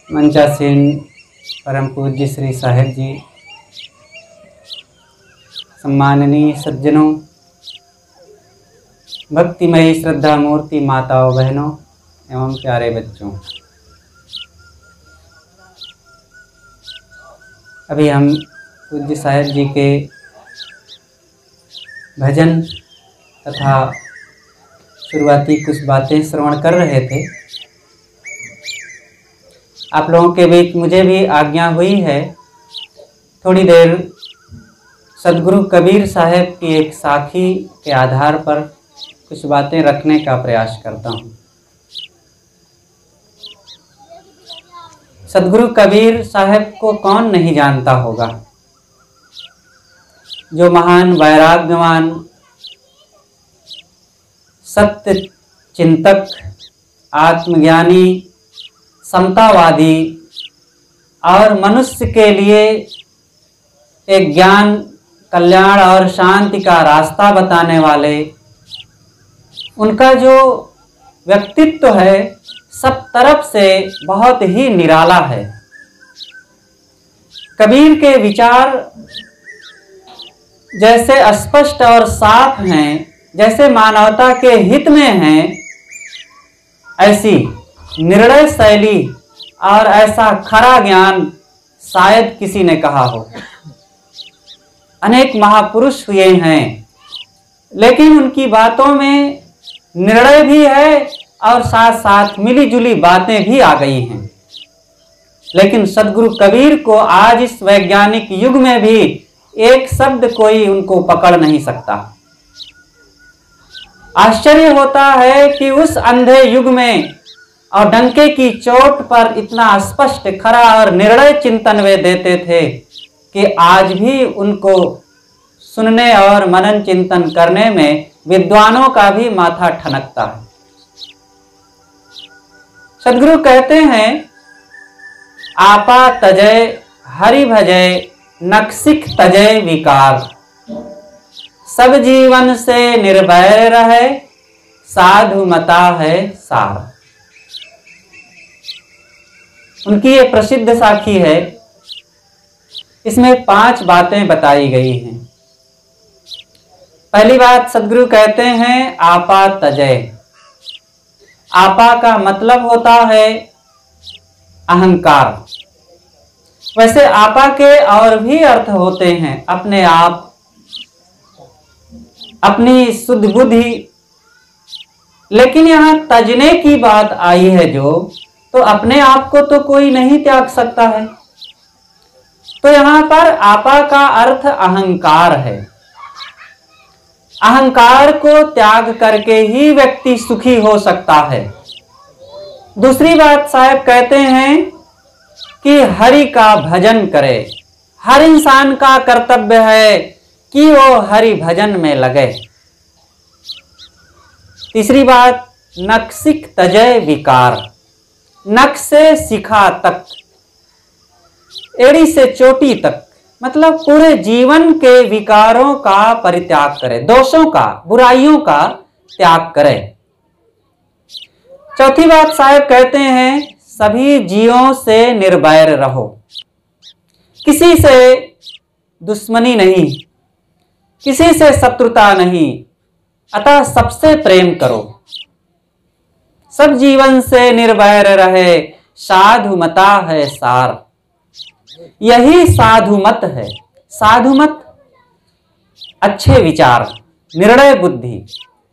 मंचासीन परम पूज्य श्री साहिब जी, सम्माननीय सज्जनों, भक्तिमयी श्रद्धा मूर्ति माताओं बहनों एवं प्यारे बच्चों, अभी हम पूज्य साहिब जी के भजन तथा शुरुआती कुछ बातें श्रवण कर रहे थे। आप लोगों के बीच मुझे भी आज्ञा हुई है थोड़ी देर सदगुरु कबीर साहब की एक साखी के आधार पर कुछ बातें रखने का प्रयास करता हूँ। सदगुरु कबीर साहब को कौन नहीं जानता होगा, जो महान वैराग्यवान सत्य चिंतक, आत्मज्ञानी, समतावादी और मनुष्य के लिए एक ज्ञान, कल्याण और शांति का रास्ता बताने वाले। उनका जो व्यक्तित्व है सब तरफ से बहुत ही निराला है। कबीर के विचार जैसे स्पष्ट और साफ हैं, जैसे मानवता के हित में हैं, ऐसी निर्णय शैली और ऐसा खरा ज्ञान शायद किसी ने कहा हो। अनेक महापुरुष हुए हैं, लेकिन उनकी बातों में निर्णय भी है और साथ साथ मिली जुली बातें भी आ गई हैं। लेकिन सदगुरु कबीर को आज इस वैज्ञानिक युग में भी एक शब्द कोई उनको पकड़ नहीं सकता। आश्चर्य होता है कि उस अंधे युग में और डंके की चोट पर इतना स्पष्ट, खरा और निर्णय चिंतन वे देते थे कि आज भी उनको सुनने और मनन चिंतन करने में विद्वानों का भी माथा ठनकता है। सदगुरु कहते हैं, आपा तजय हरि भजय, नक्सिक तजय विकार, सब जीवन से निर्भय रहे, साधु मता है सार। उनकी ये प्रसिद्ध साखी है। इसमें 5 बातें बताई गई हैं। पहली बात सदगुरु कहते हैं, आपा तजय। आपा का मतलब होता है अहंकार। वैसे आपा के और भी अर्थ होते हैं, अपने आप, अपनी शुद्ध बुद्धि। लेकिन यहां तजने की बात आई है तो अपने आप को तो कोई नहीं त्याग सकता है। तो यहां पर आपा का अर्थ अहंकार है। अहंकार को त्याग करके ही व्यक्ति सुखी हो सकता है। दूसरी बात साहब कहते हैं कि हरि का भजन करे। हर इंसान का कर्तव्य है कि वो हरि भजन में लगे। तीसरी बात, नक्सिक तजय विकार। नख से शिखा तक, एड़ी से चोटी तक, मतलब पूरे जीवन के विकारों का परित्याग करे, दोषों का, बुराइयों का त्याग करे। चौथी बात साहब कहते हैं, सभी जीवों से निर्वैर रहो। किसी से दुश्मनी नहीं, किसी से शत्रुता नहीं, अतः सबसे प्रेम करो। सब जीवन से निर्वैर रहे, साधु मता है सार। यही साधु मत है। साधु मत अच्छे विचार, निर्णय बुद्धि,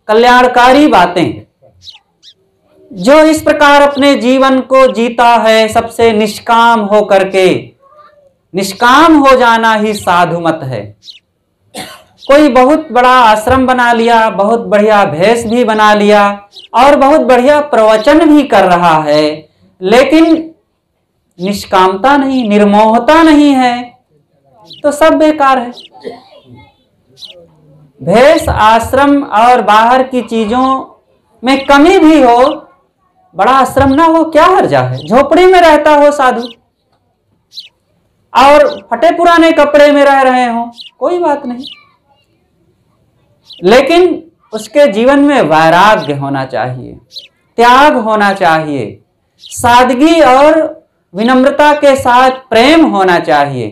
कल्याणकारी बातें। जो इस प्रकार अपने जीवन को जीता है सबसे निष्काम हो करके, निष्काम हो जाना ही साधु मत है। कोई बहुत बड़ा आश्रम बना लिया, बहुत बढ़िया भेष भी बना लिया और बहुत बढ़िया प्रवचन भी कर रहा है, लेकिन निष्कामता नहीं, निर्मोहता नहीं है, तो सब बेकार है। भेष, आश्रम और बाहर की चीजों में कमी भी हो, बड़ा आश्रम ना हो, क्या हर्जा है। झोपड़ी में रहता हो साधु और फटे पुराने कपड़े में रह रहे हो, कोई बात नहीं, लेकिन उसके जीवन में वैराग्य होना चाहिए, त्याग होना चाहिए, सादगी और विनम्रता के साथ प्रेम होना चाहिए।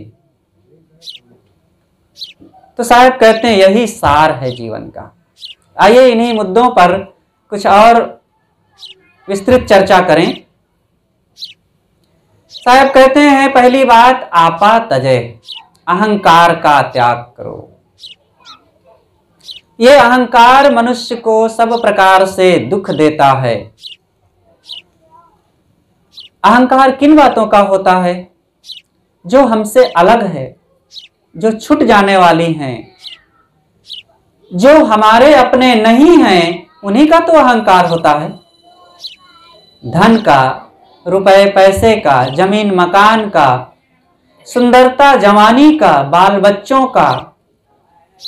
तो साहब कहते हैं यही सार है जीवन का। आइए इन्हीं मुद्दों पर कुछ और विस्तृत चर्चा करें। साहब कहते हैं पहली बात, आपा तजय, अहंकार का त्याग करो। ये अहंकार मनुष्य को सब प्रकार से दुख देता है। अहंकार किन बातों का होता है? जो हमसे अलग है, जो छूट जाने वाली हैं, जो हमारे अपने नहीं हैं, उन्हीं का तो अहंकार होता है। धन का, रुपए पैसे का, जमीन मकान का, सुंदरता जवानी का, बाल बच्चों का,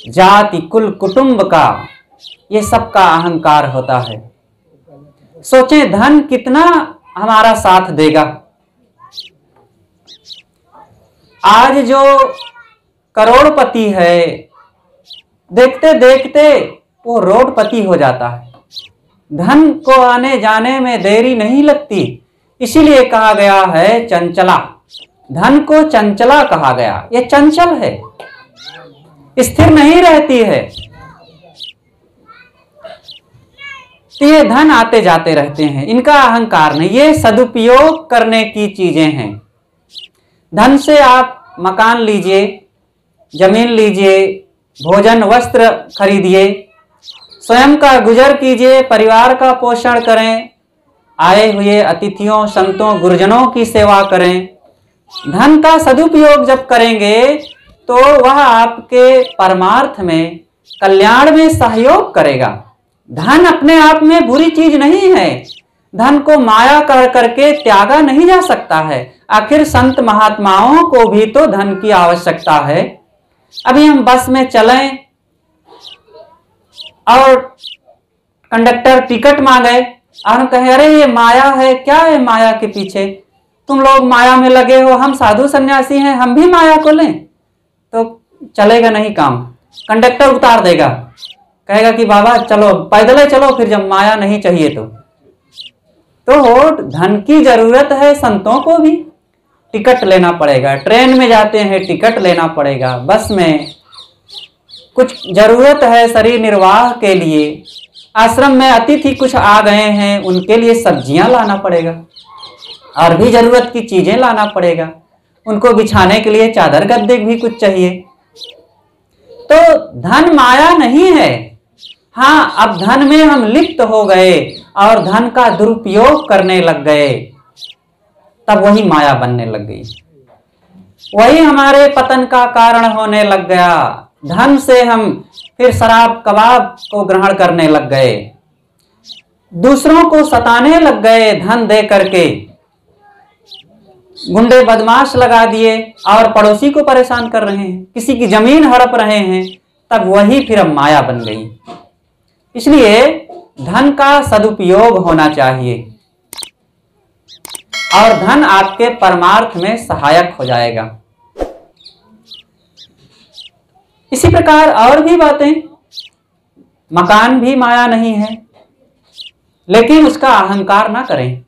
जाति कुल कुटुंब का, ये सब का अहंकार होता है। सोचें धन कितना हमारा साथ देगा। आज जो करोड़पति है, देखते देखते वो रोडपति हो जाता है। धन को आने जाने में देरी नहीं लगती, इसीलिए कहा गया है चंचला। धन को चंचला कहा गया। ये चंचल है, स्थिर नहीं रहती है। तो ये धन आते जाते रहते हैं, इनका अहंकार नहीं, ये सदुपयोग करने की चीजें हैं। धन से आप मकान लीजिए, जमीन लीजिए, भोजन वस्त्र खरीदिए, स्वयं का गुजर कीजिए, परिवार का पोषण करें, आए हुए अतिथियों संतों गुरुजनों की सेवा करें। धन का सदुपयोग जब करेंगे तो वह आपके परमार्थ में, कल्याण में सहयोग करेगा। धन अपने आप में बुरी चीज नहीं है। धन को माया कर करके त्यागा नहीं जा सकता है। आखिर संत महात्माओं को भी तो धन की आवश्यकता है। अभी हम बस में चलें और कंडक्टर टिकट मांगे और हम कहें अरे ये माया है, क्या है माया के पीछे? तुम लोग माया में लगे हो, हम साधु सन्यासी हैं, हम भी माया को लें? तो चलेगा नहीं काम। कंडक्टर उतार देगा, कहेगा कि बाबा चलो पैदल चलो फिर जब माया नहीं चाहिए तो धन की जरूरत है। संतों को भी टिकट लेना पड़ेगा, ट्रेन में जाते हैं टिकट लेना पड़ेगा, बस में कुछ जरूरत है शरीर निर्वाह के लिए, आश्रम में अतिथि कुछ आ गए हैं उनके लिए सब्जियां लाना पड़ेगा और भी जरूरत की चीजें लाना पड़ेगा, उनको बिछाने के लिए चादर गद्दे भी कुछ चाहिए। तो धन माया नहीं है। हाँ, अब धन में हम लिप्त हो गए और धन का दुरुपयोग करने लग गए, तब वही माया बनने लग गई, वही हमारे पतन का कारण होने लग गया। धन से हम फिर शराब कबाब को ग्रहण करने लग गए, दूसरों को सताने लग गए, धन दे करके गुंडे बदमाश लगा दिए और पड़ोसी को परेशान कर रहे हैं, किसी की जमीन हड़प रहे हैं, तब वही फिर अब माया बन गई। इसलिए धन का सदुपयोग होना चाहिए और धन आपके परमार्थ में सहायक हो जाएगा। इसी प्रकार और भी बातें, मकान भी माया नहीं है, लेकिन उसका अहंकार ना करें।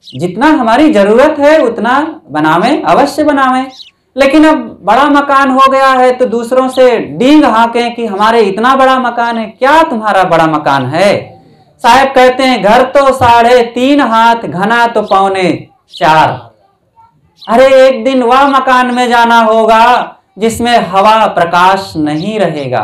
जितना हमारी जरूरत है उतना बनावें, अवश्य बनावें, लेकिन अब बड़ा मकान हो गया है तो दूसरों से डींग हाकें कि हमारे इतना बड़ा मकान है। क्या तुम्हारा बड़ा मकान है? साहब कहते हैं घर तो 3.5 हाथ, घना तो 4.25। अरे एक दिन वह मकान में जाना होगा जिसमें हवा प्रकाश नहीं रहेगा।